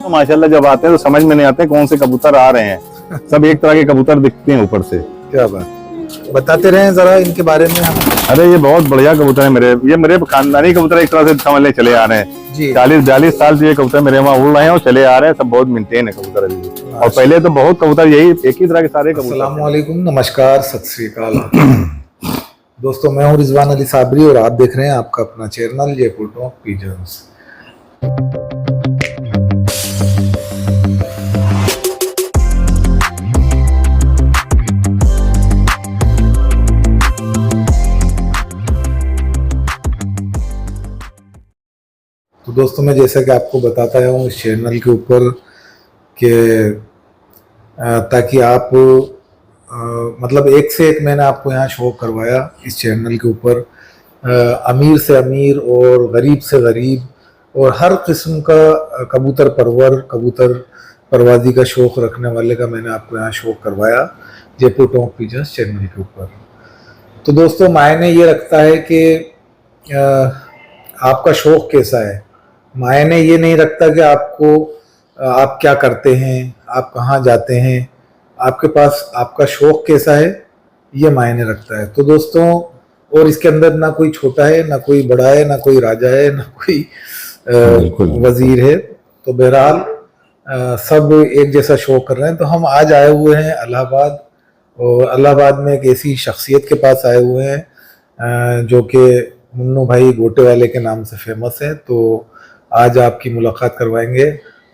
तो माशाल्लाह जब आते हैं तो समझ में नहीं आते कौन से कबूतर आ रहे हैं। सब एक तरह के कबूतर दिखते हैं ऊपर से। क्या बात, बताते रहे जरा इनके बारे में हम। अरे ये बहुत बढ़िया कबूतर है ये मेरे खानदानी कबूतर एक तरह से समझ ले चले आ रहे हैं जी। 40-42 साल से ये कबूतर मेरे वहाँ उड़ रहे हैं और चले आ रहे हैं। सब बहुत मेंटेन है कबूतर अभी भी। और पहले तो बहुत कबूतर यही एक ही तरह के सारे कबूतर। अस्सलाम वालेकुम, नमस्कार, सत श्री अकाल दोस्तों, मैं हूं रिजवान अली साबरी और आप देख रहे हैं आपका अपना चैनल जयपुर टॉप पिजन्स। तो दोस्तों, मैं जैसा कि आपको बताता हूँ इस चैनल के ऊपर कि ताकि आप मतलब एक से एक मैंने आपको यहाँ शो करवाया इस चैनल के ऊपर। अमीर से अमीर और गरीब से गरीब और हर किस्म का कबूतर परवर, कबूतर परवाजी का शौक़ रखने वाले का मैंने आपको यहाँ शो करवाया जयपुर टॉप पिजन्स चैनल के ऊपर। तो दोस्तों, मायने ये रखता है कि आपका शौक़ कैसा है। मायने ये नहीं रखता कि आप क्या करते हैं, आप कहाँ जाते हैं, आपके पास आपका शौक़ कैसा है, ये मायने रखता है। तो दोस्तों, और इसके अंदर ना कोई छोटा है, ना कोई बड़ा है, ना कोई राजा है, ना कोई वजीर है। तो बहरहाल सब एक जैसा शो कर रहे हैं। तो हम आज आए हुए हैं इलाहाबाद, और इलाहाबाद में एक ऐसी शख्सियत के पास आए हुए हैं जो कि मुन्नू भाई गोटे वाले के नाम से फेमस है। तो आज आपकी मुलाकात करवाएंगे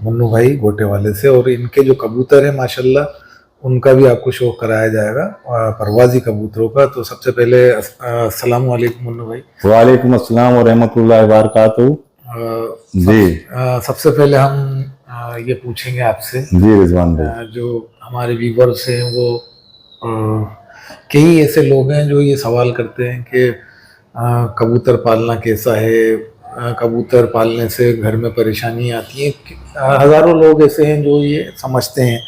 मुन्नू भाई गोटे वाले से, और इनके जो कबूतर हैं माशाल्लाह उनका भी आपको शो कराया जाएगा, परवाजी कबूतरों का। तो सबसे पहले अस्सलाम वालेकुम मुन्नू भाई। वालेकुम अस्सलाम व रहमतुल्लाहि व बरकातहू। जी सबसे पहले हम ये पूछेंगे आपसे जी रिजवान भाई, जो हमारे व्यूवर्स हैं वो कई ऐसे लोग हैं जो ये सवाल करते हैं कि कबूतर पालना कैसा है, कबूतर पालने से घर में परेशानी आती है। हज़ारों लोग ऐसे हैं जो ये समझते हैं,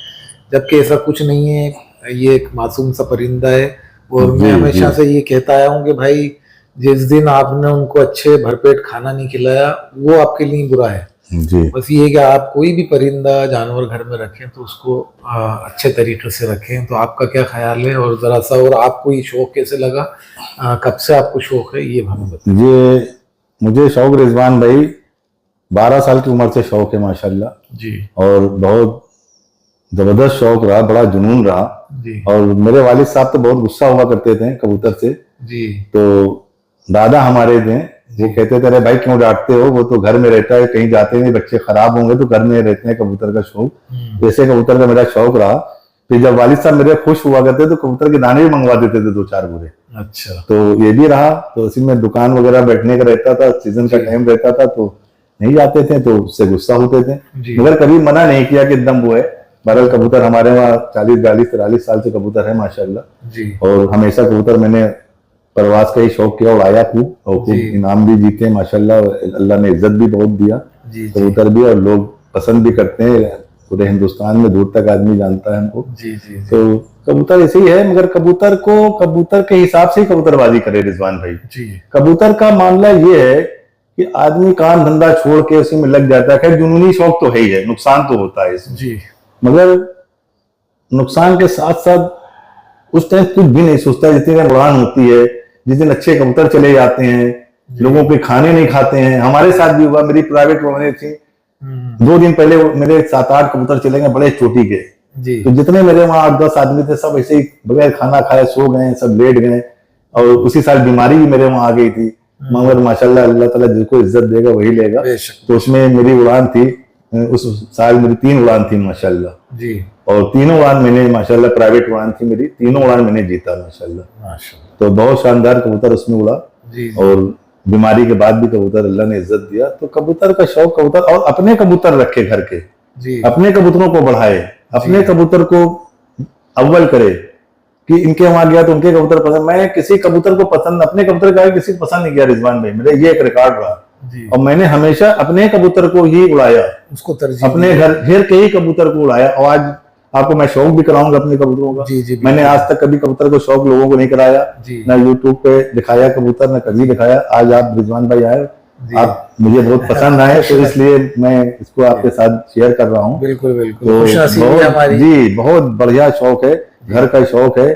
जबकि ऐसा कुछ नहीं है। ये एक मासूम सा परिंदा है। और मैं हमेशा से ये कहता आया हूँ कि भाई, जिस दिन आपने उनको अच्छे भरपेट खाना नहीं खिलाया वो आपके लिए बुरा है जी। बस ये है कि आप कोई भी परिंदा जानवर घर में रखें तो उसको अच्छे तरीके से रखें। तो आपका क्या ख्याल है, और ज़रा सा, और आपको ये शौक़ कैसे लगा, कब से आपको शौक़ है, ये हमें बताइए। ये मुझे शौक़ रिजवान भाई 12 साल की उम्र से शौक़ है माशाल्लाह जी। और बहुत जबरदस्त शौक़ रहा, बड़ा जुनून रहा जी। और मेरे वालिद साहब तो बहुत गुस्सा हुआ करते थे कबूतर से जी। तो दादा हमारे थे, वो कहते थे अरे भाई क्यों डांटते हो, वो तो घर में रहता है, कहीं जाते नहीं, बच्चे खराब होंगे तो घर में रहते हैं। कबूतर का शौक़, ऐसे कबूतर का मेरा शौक़ रहा। फिर जब वालिद साहब मेरे खुश हुआ करते तो कबूतर के दाने भी मंगवा देते थे 2-4 बोरे। अच्छा, तो ये भी रहा। तो इसी में दुकान वगैरह बैठने का रहता था, सीजन का टाइम रहता था तो नहीं जाते थे, तो उससे गुस्सा होते थे, मगर कभी मना नहीं किया कि एकदम वो है। बहरहाल कबूतर हमारे वहाँ 40-42-43 साल से कबूतर है माशाल्लाह जी। और हमेशा कबूतर मैंने प्रवास का ही शौक किया और आया खूब, और खूब इनाम भी जीते माशाल्लाह। अल्लाह ने इज्जत भी बहुत दिया कबूतर भी, और लोग पसंद भी करते हैं। पूरे हिंदुस्तान में दूर तक आदमी जानता है हमको जी। तो कबूतर ऐसे ही है, मगर कबूतर को कबूतर के हिसाब से ही कबूतरबाजी करे रिजवान भाई जी। कबूतर का मामला ये है कि आदमी काम धंधा छोड़ के उसी में लग जाता है। खैर जुनूनी शौक तो है ही है, नुकसान तो होता है इसमें जी, मगर नुकसान के साथ साथ उस टाइम कुछ भी नहीं सोचता। जितनी टाइम उड़ान होती है, जिस दिन अच्छे कबूतर चले जाते हैं, लोगों के खाने नहीं खाते हैं। हमारे साथ भी हुआ, मेरी प्राइवेट उड़ानें थी, 2 दिन पहले मेरे 7-8 कबूतर चले गए बड़े चोटी के जी। तो जितने मेरे वहां 8-10 आदमी थे सब ऐसे ही बगैर खाना खाए सो गए, सब लेट गए। और उसी साल बीमारी भी मेरे वहां आ गई थी, मगर माशाल्लाह अल्लाह ताला जिसको इज्जत देगा वही लेगा। तो उसमें मेरी उड़ान थी, उस साल मेरी 3 उड़ान थी माशाल्लाह जी। और तीनों उड़ान मैंने माशाल्लाह, प्राइवेट उड़ान थी मेरी, तीनों उड़ान मैंने जीता माशाल्लाह। तो बहुत शानदार कबूतर उसमें उड़ा जी। और बीमारी के बाद भी कबूतर अल्लाह ने इज्जत दिया। तो कबूतर का शौक, कबूतर और अपने कबूतर रखे घर के जी। अपने कबूतरों को बढ़ाए, अपने कबूतर को अव्वल करे कि इनके वहां गया तो उनके कबूतर पसंद। मैं किसी कबूतर को पसंद, अपने कबूतर का किसी को पसंद नहीं किया रिजवान भाई, मेरा ये एक रिकॉर्ड रहा जी। और मैंने हमेशा अपने कबूतर को ही उड़ाया, उसको तरजीह, अपने घर के ही कबूतर को उड़ाया। और आज आपको मैं शौक भी कराऊंगा अपने कबूतरों का जी। मैंने आज तक कभी कबूतर को शौक लोगों को नहीं कराया, ना यूट्यूब पे दिखाया कबूतर, ना कभी दिखाया। आज आप रिजवान भाई आए आप मुझे बहुत पसंद आए, तो इसलिए मैं इसको आपके साथ शेयर कर रहा हूँ। बिल्कुल बिल्कुल, तो खुशनसीबी है हमारी। जी, बहुत बढ़िया शौक है, घर का शौक है।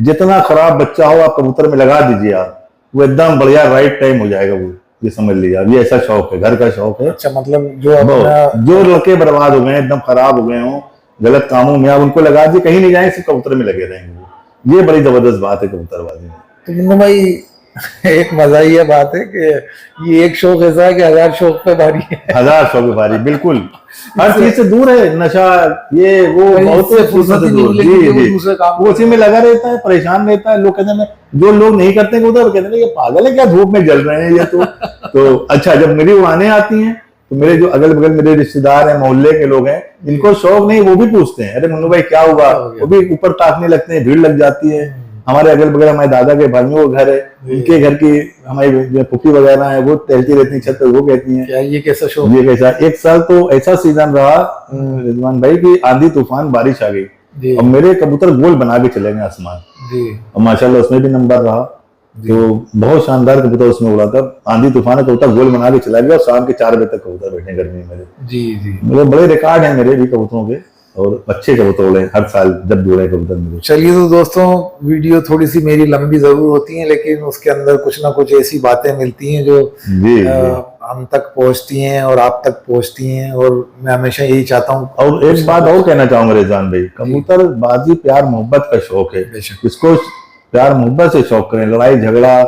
जितना खराब बच्चा हो आप कबूतर में लगा दीजिए, आप वो एकदम बढ़िया राइट टाइम हो जाएगा वो, ये समझ लीजिए आप, ये ऐसा शौक है, घर का शौक है। अच्छा, मतलब जो लड़के बर्बाद हो गए, एकदम खराब हो गए हो गलत कामों में, आप उनको लगा दिए, कहीं नहीं जाएंगे, सिर्फ कबूतर में लगे रहेंगे वो। ये बड़ी जबरदस्त बात है कबूतरबाजी में। तो मुन्नू भाई एक मजा ही ये बात है कि ये एक शौक ऐसा है कि 1000 शौक पे भारी है। 1000 शौक पे भारी, बिल्कुल हर चीज से दूर है, नशा ये वो बहुत फुर्सत से दूर। जी जी, वो उसी में लगा रहता है, परेशान रहता है। लोग कहते हैं, जो लोग नहीं करते हैं उधर कहते हैं ये पागल है क्या, धूप में जल रहे हैं ये तो अच्छा, जब मेरी उड़ानें आती हैं तो मेरे जो अगल बगल मेरे रिश्तेदार हैं, मोहल्ले के लोग हैं, इनको शौक नहीं, वो भी पूछते हैं, अरे मुन्नू भाई क्या हुआ, वो भी ऊपर ताकने लगते हैं, भीड़ लग जाती है। हमारे अगल बगल हमारे दादा के भाइयों का घर है, उनके घर की हमारी पुप्पी वगैरह है, वो टहलती रहती है छत पर, वो कहती हैं क्या ये कैसा शौक, ये कैसा। एक साल तो ऐसा सीजन रहा रिजवान भाई की आंधी तूफान बारिश आ गई और मेरे कबूतर गोल बना के चले गए आसमान जी, और माशाल्लाह उसमें भी नंबर रहा। तो बहुत शानदार कबूतर उसमें उड़ा था, आंधी तूफान है, कबूतर गोल बना के चला गया और शाम के 4 बजे तक कबूतर बैठे गर्मी में मेरे। जी जी, मतलब बड़े रिकॉर्ड है मेरे भी कबूतरों के, और अच्छे कबूतर उड़े हर साल जब जुड़े कबूतर मेरे। चलिए तो दोस्तों, वीडियो थोड़ी सी मेरी लंबी जरूर होती है, लेकिन उसके अंदर कुछ ना कुछ ऐसी बातें मिलती हैं जो हम तक पहुंचती हैं और आप तक पहुंचती हैं, और मैं हमेशा यही चाहता हूँ। और एक बात और कहना चाहूंगा रिजवान भाई, कबूतर बाजी प्यार मोहब्बत का शौक है, इसको प्यार मोहब्बत से शौक करें, लड़ाई झगड़ा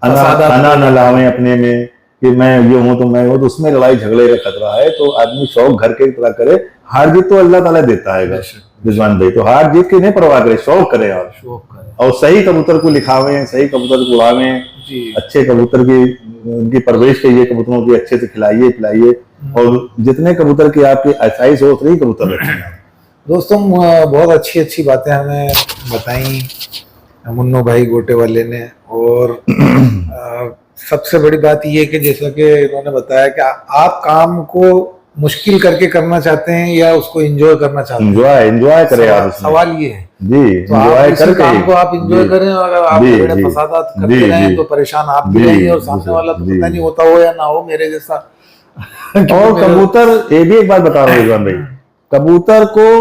अना न लावें अपने में कि मैं ये हूं तो मैं हूं, तो उसमें लड़ाई झगड़े का खतरा है। तो आदमी शौक घर के तरह करे, हार जीत तो अल्लाह ताला देता है रिजवान भाई, तो हार जीत की नहीं परवाह करे, शौक करें आप, और सही कबूतर को लिखावें, सही कबूतर को उड़ावें, अच्छे कबूतर की उनकी परवरिश करिए, कबूतरों की अच्छे से खिलाइए पिलाइए, और जितने कबूतर की आपकी आसाइश हो उतने ही कबूतर रखें। दोस्तों बहुत अच्छी अच्छी बातें हमें बताई मुन्नू भाई गोटे वाले ने, और सबसे बड़ी बात यह कि जैसा कि इन्होंने बताया कि आप काम को मुश्किल करके करना चाहते हैं या उसको एंजॉय करना चाहते हैं, एंजॉय करें आप, सवाल ये है जी, एंजॉय करके काम को आप एंजॉय करें, और अगर आप बड़े फसादात करते रहें तो परेशान आप भी रहेंगे और सामने वाला तो पता नहीं होता हो या ना हो मेरे जैसा। और कबूतर, ये भी एक बात बता रहा हूँ रिजवान भाई, कबूतर को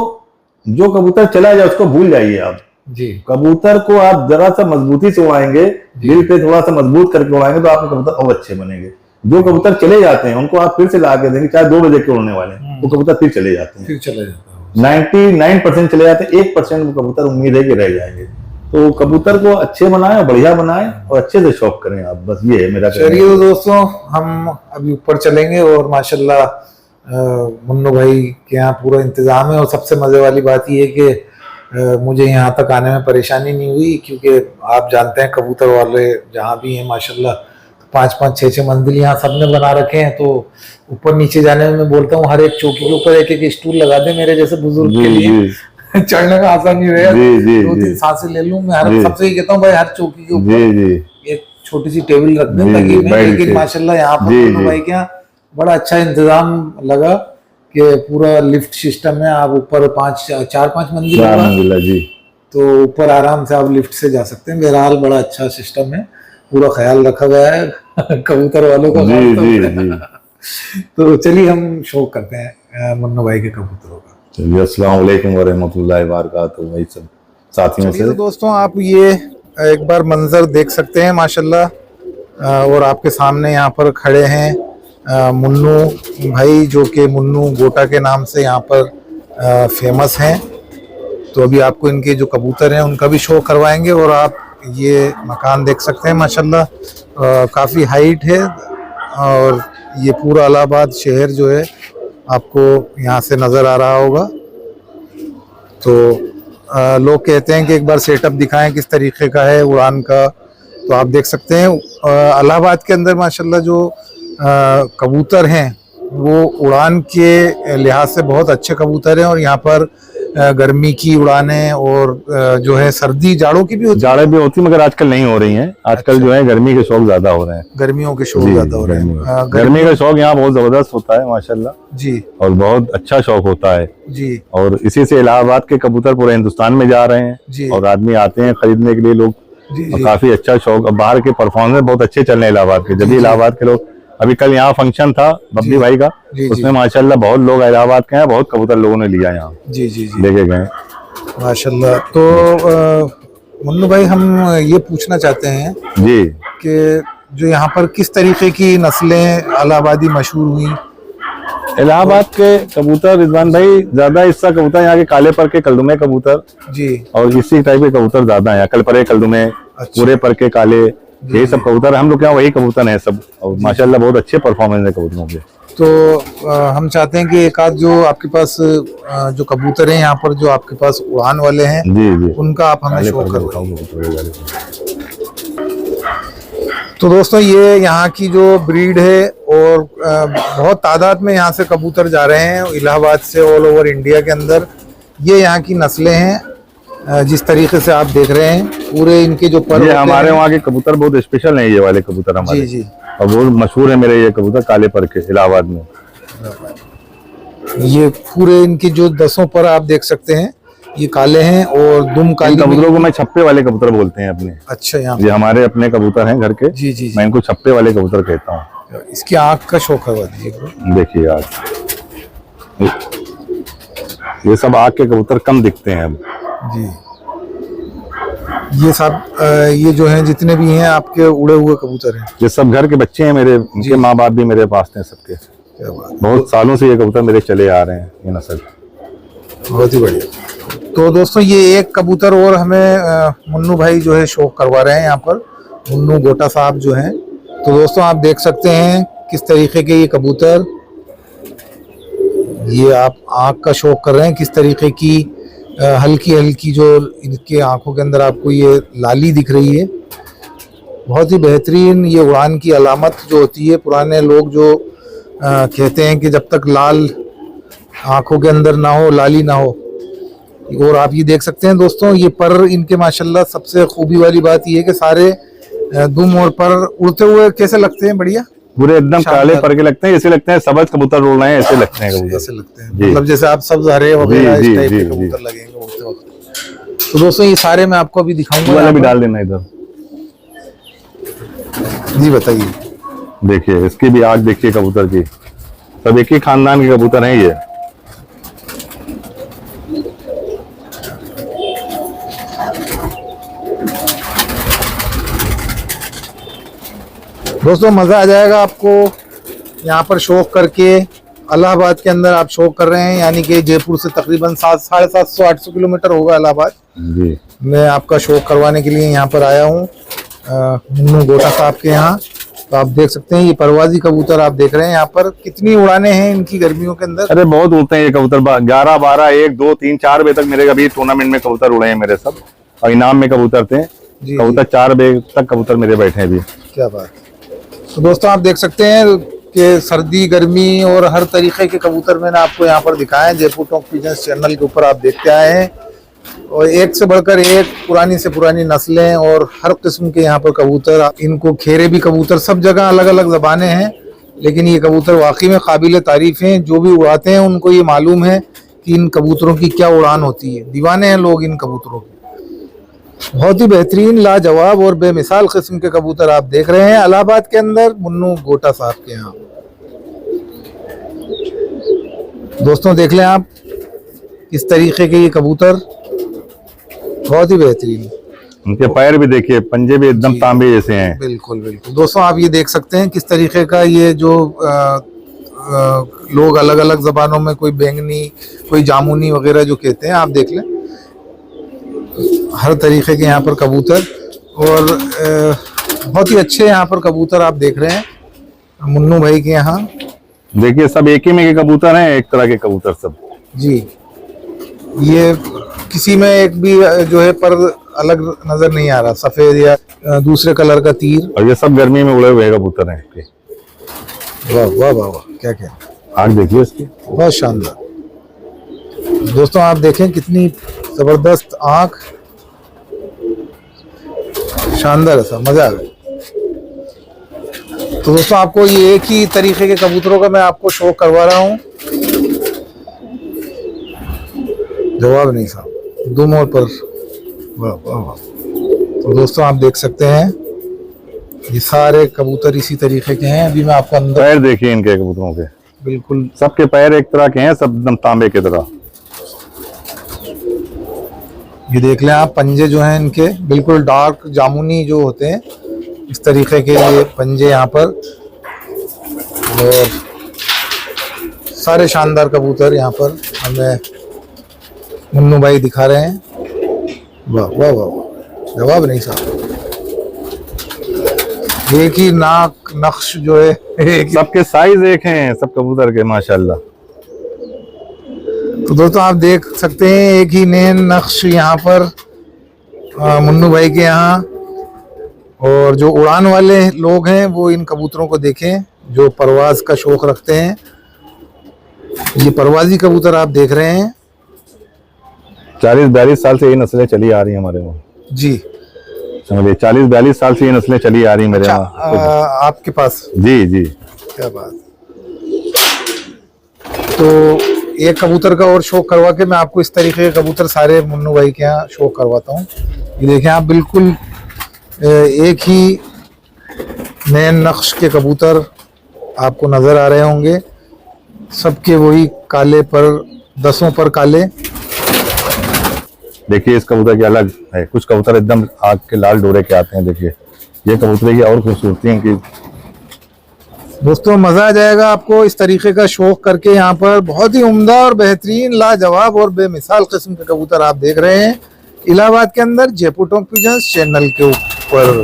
जो कबूतर चला जाए उसको भूल जाइए आप जी, कबूतर को आप जरा सा मजबूती से उड़ाएंगे, दिल पे थोड़ा सा मजबूत करके उड़ाएंगे तो आपके कबूतर और अच्छे बनेंगे। जो कबूतर चले जाते हैं उनको आप फिर से ला के देंगे, चाहे 2 बजे के उड़ने वाले वो कबूतर फिर चले जाते हैं, 99% चले जाते हैं, 1% वो कबूतर उम्मीद है कि रह जाएंगे। तो कबूतर को अच्छे बनाए, बढ़िया बनाए और अच्छे से शौक करें आप, बस ये है मेरा। चलिए तो दोस्तों, हम अभी ऊपर चलेंगे और माशाल्लाह मुन्नू भाई के यहाँ पूरा इंतजाम है, और सबसे मजे वाली बात ये है कि मुझे यहाँ तक आने में परेशानी नहीं हुई, क्योंकि आप जानते हैं कबूतर वाले जहाँ भी हैं माशाल्लाह 5-5, 6-6 मंजिल यहाँ सबने बना रखे हैं, तो ऊपर नीचे जाने में मैं बोलता हूँ हर एक चौकी के ऊपर एक स्टूल लगा दे मेरे जैसे बुजुर्ग के लिए चढ़ने का आसान नहीं रहेगा, 2-3 सांसें ले लूँ मैं। सबसे ही कहता हूँ भाई हर चौकी के ऊपर एक छोटी सी टेबल रख दें ताकि, लेकिन माशाल्लाह यहाँ पर भाई क्या बड़ा अच्छा इंतजाम लगा कि पूरा लिफ्ट सिस्टम है, आप ऊपर 4-5 मंजिल जी, तो ऊपर आराम से आप लिफ्ट से जा सकते हैं। बहरहाल बड़ा अच्छा सिस्टम है, पूरा ख्याल रखा गया है कबूतर वालों का। जी। तो चलिए हम शौक करते हैं मुन्नू भाई के कबूतरों का। चलिए, अस्सलाम वालेकुम व रहमतुल्लाहि व बरकातहू भाई सब साथियों से। तो दोस्तों आप ये एक बार मंजर देख सकते हैं माशाल्लाह, और आपके सामने यहाँ पर खड़े हैं मुन्नू भाई, जो कि मुन्नू गोटा के नाम से यहाँ पर फेमस हैं। तो अभी आपको इनके जो कबूतर हैं उनका भी शो करवाएंगे, और आप ये मकान देख सकते हैं माशाल्लाह, काफ़ी हाइट है, और ये पूरा इलाहाबाद शहर जो है आपको यहाँ से नज़र आ रहा होगा। तो लोग कहते हैं कि एक बार सेटअप दिखाएं किस तरीके का है उड़ान का, तो आप देख सकते हैं इलाहाबाद के अंदर माशाल्लाह जो कबूतर हैं वो उड़ान के लिहाज से बहुत अच्छे कबूतर हैं, और यहाँ पर गर्मी की उड़ानें और जो है सर्दी जाड़ों की भी होती मगर आजकल नहीं हो रही हैं। आजकल अच्छा, जो है गर्मी के शौक ज्यादा हो रहे हैं, गर्मियों के शौक ज्यादा हो रहे हैं। गर्मी का शौक यहाँ बहुत जबरदस्त होता है माशाल्लाह जी, और बहुत अच्छा शौक होता है जी, और इसी से इलाहाबाद के कबूतर पूरे हिंदुस्तान में जा रहे हैं जी, और आदमी आते हैं खरीदने के लिए, लोग जी और जी काफी अच्छा शौक। अब बाहर के परफॉर्मेंस बहुत अच्छे चल रहे हैं इलाहाबाद के, जब भी इलाहाबाद के लोग, अभी कल यहाँ फंक्शन था बब्बी भाई का, जी उसमें माशाल्लाह बहुत लोग इलाहाबाद के हैं, बहुत कबूतर लोगों ने लिया यहाँ, जी जी जी लेके गए। माशाल्लाह। तो मुन्नू भाई, हम ये पूछना चाहते हैं जी, कि जो यहाँ पर किस तरीके की नस्लें इलाहाबादी मशहूर हुई? इलाहाबाद के कबूतर रिजवान भाई, ज्यादा हिस्सा कबूतर यहाँ के काले पर के कलदुमे कबूतर जी और इसी टाइप के कबूतर ज्यादा है, कल परे कलदुमे, अच्छा। पूरे पर के काले, यही सब कबूतर हम लोग के यहाँ वही कबूतर हैं सब, और माशाल्लाह बहुत अच्छे परफॉर्मेंस है कबूतरों के। तो हम चाहते हैं कि एक आध जो आपके पास जो कबूतर हैं यहाँ पर, जो आपके पास उड़ान वाले हैं, जी जी, उनका आप हमें काले शो पर के करवाइए। दिखाओ कबूतर। तो दोस्तों, ये यहाँ की जो ब्रीड है, और बहुत तादाद में यहाँ से कबूतर जा रहे हैं इलाहाबाद से ऑल ओवर इंडिया के अंदर। ये यहाँ की नस्लें हैं, जिस तरीके से आप देख रहे हैं, पूरे इनके जो पर ये होते हमारे हैं। वहाँ के कबूतर बहुत स्पेशल हैं, ये वाले कबूतर हमारे, जी जी, और बहुत मशहूर है मेरे ये कबूतर काले पर के इलाहाबाद में। ये पूरे इनकी जो 10 पर आप देख सकते हैं, ये काले हैं और दुम इन काली कबूतरों को मैं छप्पे वाले कबूतर बोलते हैं अपने, अच्छा, यहाँ ये हमारे अपने कबूतर हैं घर के, जी जी मैं जी। इनको छप्पे वाले कबूतर कहता हूँ। इसकी आँख का शो करवा दीजिए ब्रो। देखिए आज ये सब आग के कबूतर कम दिखते हैं अब। जी, ये सब ये जो हैं, जितने भी हैं आपके उड़े हुए कबूतर हैं। ये सब घर के बच्चे हैं मेरे, उनके माँ बाप भी मेरे पास थे सबके, क्या बात है, बहुत सालों से ये कबूतर मेरे चले आ रहे हैं, ये नस्ल। बहुत ही बढ़िया। तो दोस्तों, ये एक कबूतर और हमें मुन्नू भाई जो है शो करवा रहे हैं यहाँ पर, मुन्नू गोटा साहब जो हैं। तो दोस्तों, आप देख सकते हैं किस तरीके के ये कबूतर, ये आप आँख का शो कर रहे हैं, किस तरीके की हल्की हल्की जो इनके आंखों के अंदर आपको ये लाली दिख रही है। बहुत ही बेहतरीन ये उड़ान की अलामत जो होती है। पुराने लोग जो कहते हैं कि जब तक लाल आंखों के अंदर ना हो, लाली ना हो। और आप ये देख सकते हैं दोस्तों, ये पर इनके माशाल्लाह सबसे खूबी वाली बात ये है कि सारे दुम और पर उड़ते हुए कैसे लगते हैं, बढ़िया, पूरे एकदम काले पर के लगते हैं, ऐसे लगते हैं सब्ज कबूतर उड़ रहे हैं, ऐसे लगते हैं कबूतर, ऐसे लगते हैं, मतलब जैसे आप सब्ज हरे वगैरह इस टाइप के कबूतर लगेंगे उड़ते वक्त। तो दोस्तों, ये सारे मैं आपको अभी दिखाऊंगा, वाला भी डाल देना इधर। जी बताइए। देखिए इसकी भी आग देखिए कबूतर की, सब एक ही खानदान के कबूतर हैं ये। दोस्तों, मज़ा आ जाएगा आपको यहाँ पर शौक करके। इलाहाबाद के अंदर आप शौक कर रहे हैं, यानी कि जयपुर से तकरीबन 700-800 किलोमीटर होगा इलाहाबाद। जी, मैं आपका शौक करवाने के लिए यहाँ पर आया हूँ मुन्नू गोटा साहब के यहाँ। तो आप देख सकते हैं, ये परवाजी कबूतर आप देख रहे हैं यहाँ पर। कितनी उड़ानें हैं इनकी गर्मियों के अंदर? अरे बहुत उड़ते हैं ये कबूतर, 11, 12, 1, 2, 3, 4 बजे तक मेरे अभी टूर्नामेंट में कबूतर उड़े हैं मेरे सब, और इनाम में कबूतर थे कबूतर। 4 बजे तक कबूतर मेरे बैठे हैं अभी। क्या बात। तो दोस्तों, आप देख सकते हैं कि सर्दी गर्मी और हर तरीके के कबूतर मैंने आपको यहाँ पर दिखाए हैं। जयपुर टॉप पिजन्स चैनल के ऊपर आप देखते आए हैं, और एक से बढ़कर एक पुरानी से पुरानी नस्लें और हर किस्म के यहाँ पर कबूतर। इनको खेरे भी कबूतर, सब जगह अलग अलग ज़बानें हैं, लेकिन ये कबूतर वाकई में काबिल तारीफ़ हैं। जो भी उड़ाते हैं उनको ये मालूम है कि इन कबूतरों की क्या उड़ान होती है। दीवाने हैं लोग इन कबूतरों के। बहुत ही बेहतरीन, लाजवाब और बेमिसाल किस्म के कबूतर आप देख रहे हैं इलाहाबाद के अंदर मुन्नू गोटा साहब के यहाँ। दोस्तों, देख लें आप किस तरीके के ये कबूतर, बहुत ही बेहतरीन। उनके पैर भी देखिए, पंजे भी एकदम तांबे जैसे हैं। बिल्कुल बिल्कुल। दोस्तों, आप ये देख सकते हैं किस तरीके का ये जो लोग अलग अलग जबानों में, कोई बैंगनी, कोई जामुनी वगैरह जो कहते हैं, आप देख लें हर तरीके के यहाँ पर कबूतर। और बहुत ही अच्छे यहाँ पर कबूतर आप देख रहे हैं मुन्नू भाई के यहाँ। देखिए सब एक ही में के कबूतर हैं, एक तरह के कबूतर सब। जी, ये किसी में एक भी जो है पर अलग नजर नहीं आ रहा, सफेद या दूसरे कलर का तीर। और ये सब गर्मी में उड़े हुए कबूतर हैं। वाह वाह वाह वाह, क्या क्या आग देखिए इसकी, बहुत शानदार। दोस्तों, आप देखें कितनी जबरदस्त आंख, शानदार, ऐसा मजा आ गया। तो दोस्तों, आपको ये एक ही तरीके के कबूतरों का मैं आपको शो करवा रहा हूँ। जवाब नहीं साहब, दुम और पर, वाह वाह वाह। तो दोस्तों आप देख सकते हैं ये सारे कबूतर इसी तरीके के हैं। अभी मैं आपको अंदर पैर देखिए इनके कबूतरों के, बिल्कुल सबके पैर एक तरह के हैं, सब एकदम तांबे की तरह। ये देख लें आप, पंजे जो हैं इनके बिल्कुल डार्क जामुनी जो होते हैं, इस तरीके के ये पंजे यहाँ पर। और सारे शानदार कबूतर यहाँ पर हमें मुन्नू भाई दिखा रहे हैं। वाह वाह वाह वाह, जवाब नहीं साहब। एक ही नाक नक्श जो है एक ही। सबके साइज एक हैं, सब कबूतर के माशाल्लाह। तो दोस्तों आप देख सकते हैं एक ही नैन नक्श यहाँ पर मुन्नू भाई के यहाँ। और जो उड़ान वाले लोग हैं वो इन कबूतरों को देखें, जो परवाज का शौक रखते हैं। ये परवाजी कबूतर आप देख रहे हैं। 40-42 साल से ये नस्लें चली आ रही हैं हमारे वहाँ जी, समझिए। 40-42 साल से ये नस्लें चली आ रही हैं मेरे अच्छा, वहाँ। आपके पास? जी जी। क्या बात। तो एक कबूतर का और शौक करवा के मैं आपको इस तरीके के कबूतर सारे मुन्नू भाई के यहाँ शौक करवाता हूँ। ये देखें आप, बिल्कुल एक ही नैन नक्श के कबूतर आपको नज़र आ रहे होंगे। सबके वही काले पर, 10 पर काले। देखिए इस कबूतर की अलग है, कुछ कबूतर एकदम आग के लाल डोरे के आते हैं। देखिए ये कबूतर की और खूबसूरती है कि दोस्तों मज़ा आ जाएगा आपको इस तरीके का शौक करके। यहाँ पर बहुत ही उम्दा और बेहतरीन, लाजवाब और बेमिसाल किस्म के कबूतर आप देख रहे हैं इलाहाबाद के अंदर जयपुर टॉप पिजन्स चैनल के ऊपर।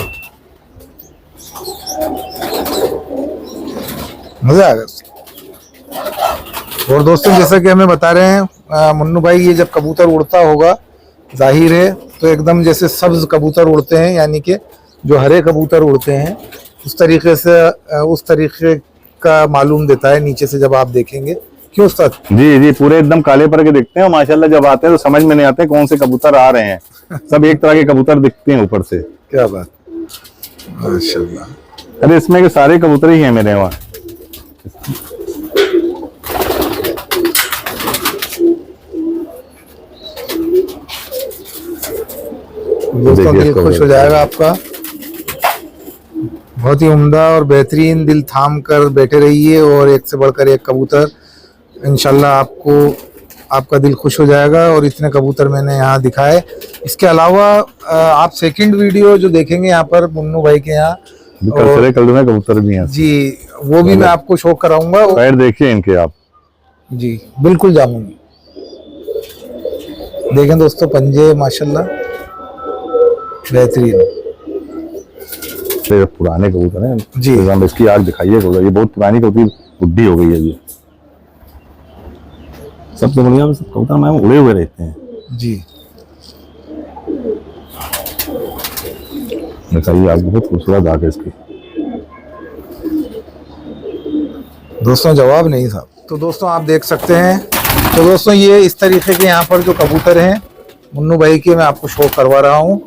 मजा आ गया। और दोस्तों जैसा कि हमें बता रहे हैं मुन्नू भाई, ये जब कबूतर उड़ता होगा जाहिर है तो एकदम जैसे सब्ज कबूतर उड़ते हैं, यानी कि जो हरे कबूतर उड़ते हैं उस तरीके से, उस तरीके का मालूम देता है नीचे से जब आप देखेंगे। क्यों उस्ताद? जी जी, पूरे एकदम काले पर के दिखते हैं। माशाल्लाह जब आते हैं तो समझ में नहीं आते कौन से कबूतर आ रहे हैं। सब एक तरह के कबूतर दिखते हैं ऊपर से। क्या बात, माशाल्लाह। अरे इसमें के सारे कबूतर ही हैं मेरे वहाँ। दोस्तों दिल खुश हो जाएगा आपका। बहुत ही उम्दा और बेहतरीन, दिल थाम कर बैठे रहिए और एक से बढ़कर एक कबूतर इंशाल्लाह आपको, आपका दिल खुश हो जाएगा। और इतने कबूतर मैंने यहाँ दिखाए। इसके अलावा आप सेकंड वीडियो जो देखेंगे यहाँ पर मुन्नू भाई के यहाँ, कलर में कबूतर भी हैं जी, वो भी मैं आपको शो कराऊंगा। पैर देखिए इनके आप जी, बिल्कुल जामुनी। देखें दोस्तों पंजे माशाल्लाह बेहतरीन। पुराने कबूतर हैं जी। इसकी आग दिखाइए कबूतर, ये बहुत पुरानी कबूतर, बुढ़ी हो गई है ये। सबसे बढ़िया सब कबूतर मैम उड़े हुए रहते हैं जी। दिखाइए आग, बहुत खूबसूरत आग है इसकी। दोस्तों जवाब नहीं साहब। तो दोस्तों आप देख सकते हैं। तो दोस्तों ये इस तरीके के यहाँ पर जो कबूतर हैं मुन्नू भाई के, मैं आपको शो करवा रहा हूँ।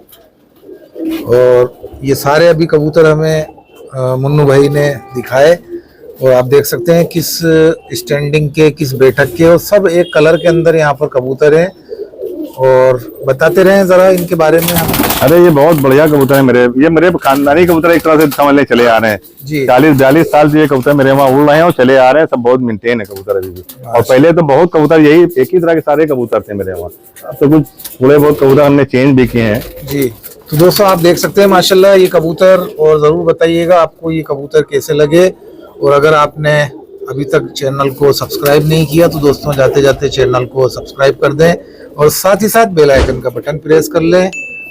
और ये सारे अभी कबूतर हमें मुन्नू भाई ने दिखाए। और आप देख सकते हैं किस स्टैंडिंग के, किस बैठक के, और सब एक कलर के अंदर यहाँ पर कबूतर हैं। और बताते रहे जरा इनके बारे में हम। अरे ये बहुत बढ़िया कबूतर है मेरे, ये मेरे खानदानी कबूतर एक तरह से समझ ले चले आ रहे हैं जी। 40-42 साल से ये कबूतर मेरे वहाँ उड़ रहे हैं और चले आ रहे हैं। सब बहुत मेंटेन है कबूतर अभी भी। और पहले तो बहुत कबूतर यही एक ही तरह के सारे कबूतर थे मेरे वहाँ। अब तो कुछ थोड़े बहुत कबूतर हमने चेंज भी किए हैं जी। तो दोस्तों आप देख सकते हैं माशाल्लाह ये कबूतर। और ज़रूर बताइएगा आपको ये कबूतर कैसे लगे। और अगर आपने अभी तक चैनल को सब्सक्राइब नहीं किया तो दोस्तों जाते जाते चैनल को सब्सक्राइब कर दें और साथ ही साथ बेल आइकन का बटन प्रेस कर लें।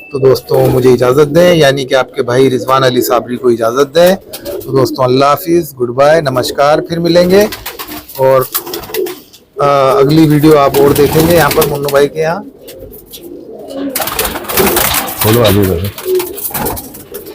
तो दोस्तों मुझे इजाज़त दें, यानी कि आपके भाई रिजवान अली साबरी को इजाज़त दें। तो दोस्तों अल्लाह हाफिज़, गुड बाय, नमस्कार। फिर मिलेंगे और अगली वीडियो आप और देखेंगे यहाँ पर मुन्नू भाई के यहाँ। बोलो आगे।